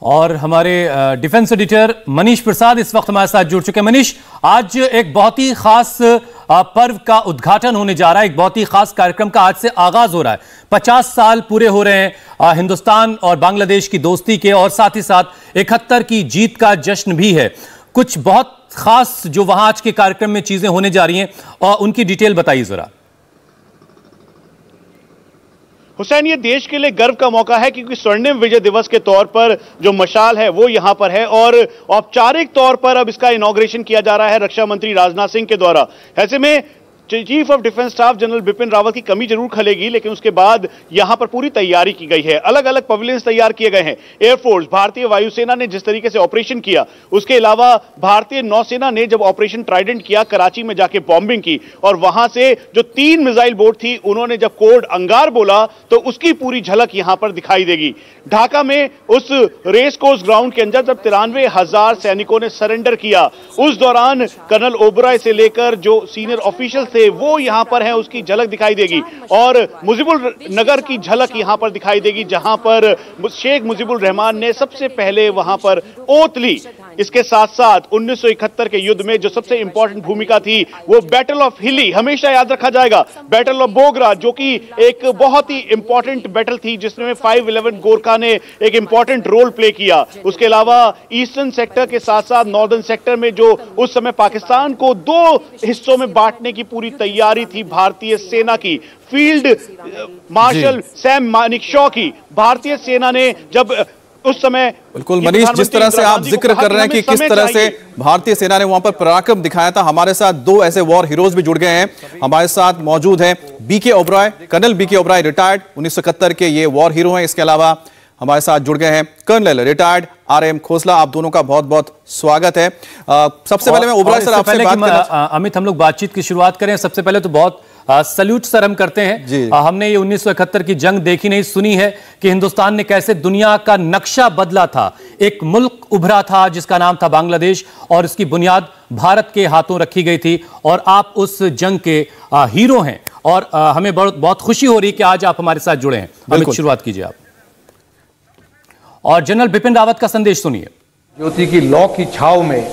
और हमारे defence editor Manish Prasad इस वक्त हमारे साथ जुड़ चुके हैं। मनीष, आज एक बहुत ही खास पर्व का उद्घाटन होने जा रहा है, एक बहुत ही खास कार्यक्रम का आज से आगाज हो रहा है। 50 साल पूरे हो रहे हैं हिंदुस्तान और बांग्लादेश की दोस्ती के, और साथ ही साथ 71 की जीत का जश्न भी है। कुछ बहुत खास जो वहां आज के कार्यक्रम में चीजें होने जा रही हैं, और उनकी डिटेल बताइए जरा। हुसैन, ये देश के लिए गर्व का मौका है क्योंकि स्वर्णिम विजय दिवस के तौर पर जो मशाल है वो यहां पर है और औपचारिक तौर पर अब इसका इनॉग्रेशन किया जा रहा है रक्षा मंत्री राजनाथ सिंह के द्वारा। ऐसे में chief of defence staff general Bipin Rawat की कमी जरूर खलेगी, लेकिन उसके बाद यहां पर पूरी तैयारी की गई है। अलग अलग पवेलियंस तैयार किए गए हैं। एयरफोर्स, भारतीय वायुसेना ने जिस तरीके से ऑपरेशन किया, उसके अलावा भारतीय नौसेना ने जब ऑपरेशन ट्राइडेंट किया, कराची में जाके बॉम्बिंग की, और वहां से जो 3 मिसाइल बोट थी, उन्होंने जब कोड अंगार बोला तो उसकी पूरी झलक यहां पर दिखाई देगी। ढाका में उस रेस कोर्स ग्राउंड के अंदर जब 93,000 सैनिकों ने सरेंडर किया, उस दौरान कर्नल ओबराय से लेकर जो सीनियर ऑफिशियल थे वो यहां पर है, उसकी झलक दिखाई देगी। और मुजीबुर नगर की झलक यहां पर दिखाई देगी, जहां पर शेख मुजीबुर रहमान ने सबसे पहले वहां पर ओथ ली। इसके साथ साथ 1971 के युद्ध में जो सबसे इंपॉर्टेंट भूमिका थी वो बैटल ऑफ हिली, हमेशा याद रखा जाएगा। बैटल ऑफ बोगरा, जो कि एक बहुत ही इंपॉर्टेंट बैटल थी जिसमें 511 गोरखा ने एक इंपॉर्टेंट रोल प्ले किया। उसके अलावा ईस्टर्न सेक्टर के साथ साथ नॉर्दर्न सेक्टर में जो उस समय पाकिस्तान को 2 हिस्सों में बांटने की पूरी तैयारी थी भारतीय सेना की, फील्ड मार्शल सैम मानेकशॉ की भारतीय सेना ने जब उस समय। बिल्कुल मनीष, जिस तरह से आप जिक्र कर रहे हैं कि किस तरह से भारतीय सेना ने वहां पर पराक्रम दिखाया था, हमारे साथ 2 ऐसे वॉर हीरोज भी जुड़ गए हैं। हमारे साथ मौजूद हैं BK Oberoi, colonel BK Oberoi, retired 1971 के ये वॉर हीरो हैं। इसके अलावा हमारे साथ जुड़ गए हैं कर्नल रिटायर्ड RM खोसला। आप दोनों का बहुत बहुत स्वागत है। सबसे पहले मैं ओबराय सर आपसे बात करना। अमित, हम लोग बातचीत की शुरुआत करें। सबसे पहले तो बहुत सल्यूट सर हम करते हैं। हमने ये 1971 की जंग देखी नहीं, सुनी है कि हिंदुस्तान ने कैसे दुनिया का नक्शा बदला था। एक मुल्क उभरा था जिसका नाम था बांग्लादेश, और इसकी बुनियाद भारत के हाथों रखी गई थी, और आप उस जंग के हीरो हैं, और हमें बहुत खुशी हो रही है कि आज आप हमारे साथ जुड़े हैं। अमित, शुरुआत कीजिए आप, और जनरल बिपिन रावत का संदेश सुनिए। ज्योति की लौ की छाव में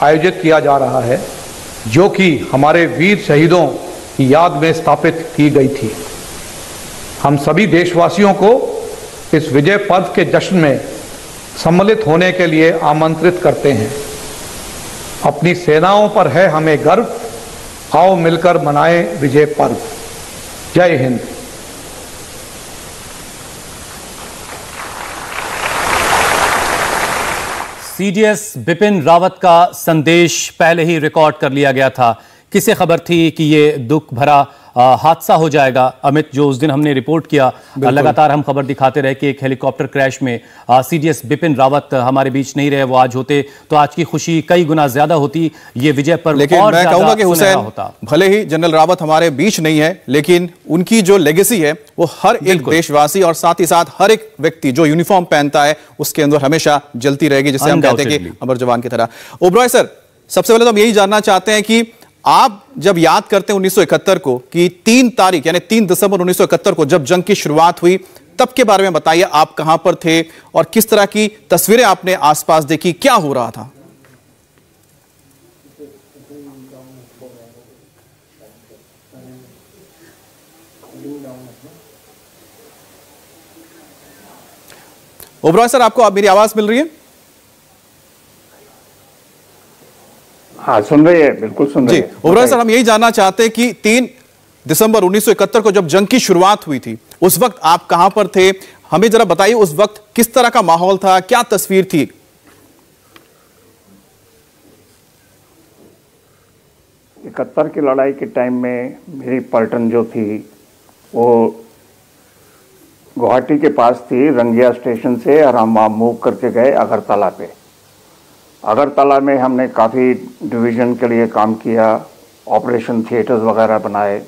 आयोजित किया जा रहा है, जो कि हमारे वीर शहीदों की याद में स्थापित की गई थी। हम सभी देशवासियों को इस विजय पर्व के जश्न में सम्मिलित होने के लिए आमंत्रित करते हैं। अपनी सेनाओं पर है हमें गर्व, आओ मिलकर मनाएं विजय पर्व। जय हिंद। CDS बिपिन रावत का संदेश पहले ही रिकॉर्ड कर लिया गया था। किसे खबर थी कि ये दुख भरा हादसा हो जाएगा? अमित, जो उस दिन हमने रिपोर्ट किया, लगातार हम खबर दिखाते रहे कि एक हेलीकॉप्टर क्रैश में CDS बिपिन रावत हमारे बीच नहीं रहे। वो आज होते तो आज की खुशी कई गुना ज्यादा होती, ये विजय पर। लेकिन मैं कहूंगा कि हुसैन, भले ही जनरल रावत हमारे बीच नहीं है, लेकिन उनकी जो लेगेसी है वो हर एक देशवासी और साथ ही साथ हर एक व्यक्ति जो यूनिफॉर्म पहनता है उसके अंदर हमेशा जलती रहेगी, जिसे हम कहते हैं कि अमर जवान की तरह। ओबराय सर, सबसे पहले तो हम यही जानना चाहते हैं कि आप जब याद करते हैं 1971 को, कि 3 तारीख यानी 3 दिसंबर 1971 को जब जंग की शुरुआत हुई, तब के बारे में बताइए। आप कहां पर थे और किस तरह की तस्वीरें आपने आसपास देखी, क्या हो रहा था? ओबराय सर, आपको मेरी आवाज मिल रही है? हाँ, सुन रही है, बिल्कुल सुन रही है। ओबराय सर, हम यही जानना चाहते हैं कि 3 दिसंबर 1971 को जब जंग की शुरुआत हुई थी, उस वक्त आप कहां पर थे? हमें जरा बताइए उस वक्त किस तरह का माहौल था, क्या तस्वीर थी? 71 की लड़ाई के टाइम में मेरी पलटन जो थी वो गुवाहाटी के पास थी, रंगिया स्टेशन से, और हम वहाँ मूव करके गए अगरतला पे। अगरतला में हमने काफ़ी डिवीज़न के लिए काम किया, ऑपरेशन थिएटर्स वगैरह बनाए,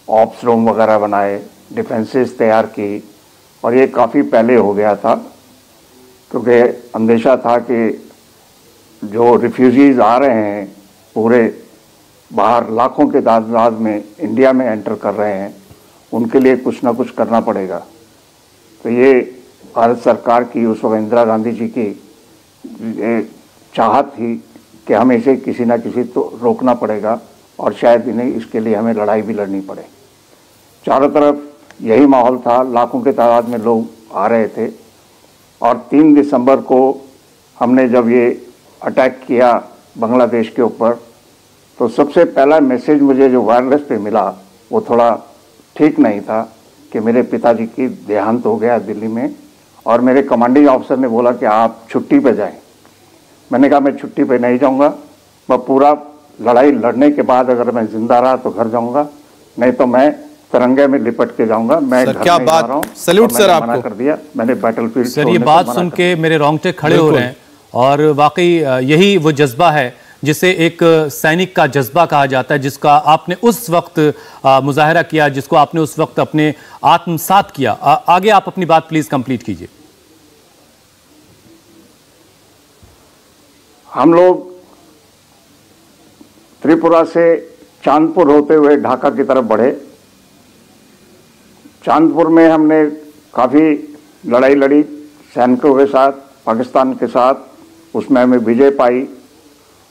ऑप्स रूम वगैरह बनाए, डिफेंसेस तैयार की, और ये काफ़ी पहले हो गया था क्योंकि अंदेशा था कि जो रिफ्यूजीज़ आ रहे हैं पूरे बाहर लाखों के तादाद में इंडिया में एंटर कर रहे हैं, उनके लिए कुछ ना कुछ करना पड़ेगा। तो ये भारत सरकार की, उस वक्त इंदिरा गांधी जी की चाहत थी कि हमें इसे किसी ना किसी तो रोकना पड़ेगा और शायद इन्हें इसके लिए हमें लड़ाई भी लड़नी पड़े। चारों तरफ यही माहौल था, लाखों के तादाद में लोग आ रहे थे और 3 दिसंबर को हमने जब ये अटैक किया बांग्लादेश के ऊपर, तो सबसे पहला मैसेज मुझे जो वायरलेस पे मिला वो थोड़ा ठीक नहीं था कि मेरे पिताजी की देहांत हो गया दिल्ली में, और मेरे कमांडिंग ऑफिसर ने बोला कि आप छुट्टी पे जाएं। मैंने कहा मैं छुट्टी पे नहीं जाऊंगा, मैं पूरा लड़ाई लड़ने के बाद अगर मैं जिंदा रहा तो घर जाऊंगा, नहीं तो मैं तिरंगे में लिपट के जाऊंगा। मैं सर, क्या बात, सैल्यूट सर आपको। मना कर दिया मैंने, बैटलफील्ड। सर ये बात सुन के मेरे रोंगटे खड़े हो रहे हैं, और वाकई यही वो जज्बा है जिसे एक सैनिक का जज्बा कहा जाता है, जिसका आपने उस वक्त मुजाहरा किया, जिसको आपने उस वक्त अपने आत्मसात किया। आगे आप अपनी बात प्लीज कंप्लीट कीजिए। हम लोग त्रिपुरा से चांदपुर होते हुए ढाका की तरफ बढ़े। चांदपुर में हमने काफ़ी लड़ाई लड़ी सैनिकों के साथ, पाकिस्तान के साथ, उसमें हमें विजय पाई।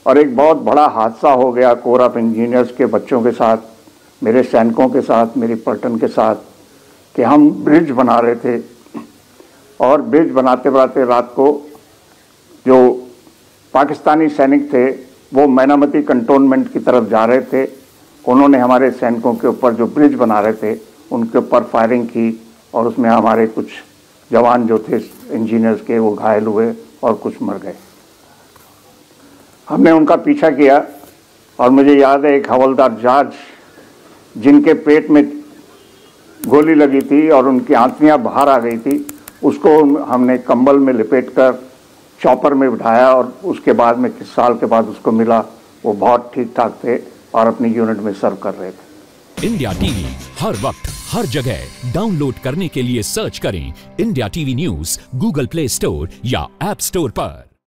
और एक बहुत बड़ा हादसा हो गया कोर ऑफ इंजीनियर्स के बच्चों के साथ, मेरे सैनिकों के साथ, मेरी पलटन के साथ, कि हम ब्रिज बना रहे थे और ब्रिज बनाते बनाते रात को जो पाकिस्तानी सैनिक थे वो मैनामती कंटोनमेंट की तरफ जा रहे थे। उन्होंने हमारे सैनिकों के ऊपर जो ब्रिज बना रहे थे उनके ऊपर फायरिंग की और उसमें हमारे कुछ जवान जो थे इंजीनियर्स के वो घायल हुए और कुछ मर गए। हमने उनका पीछा किया और मुझे याद है एक हवलदार जॉर्ज जिनके पेट में गोली लगी थी और उनकी आंतड़ियां बाहर आ गई थी, उसको हमने कंबल में लपेटकर चॉपर में बिठाया और उसके बाद में किस साल के बाद उसको मिला, वो बहुत ठीक ठाक थे और अपनी यूनिट में सर्व कर रहे थे। इंडिया टीवी हर वक्त हर जगह डाउनलोड करने के लिए सर्च करें India TV news Google play store या ऐप स्टोर पर।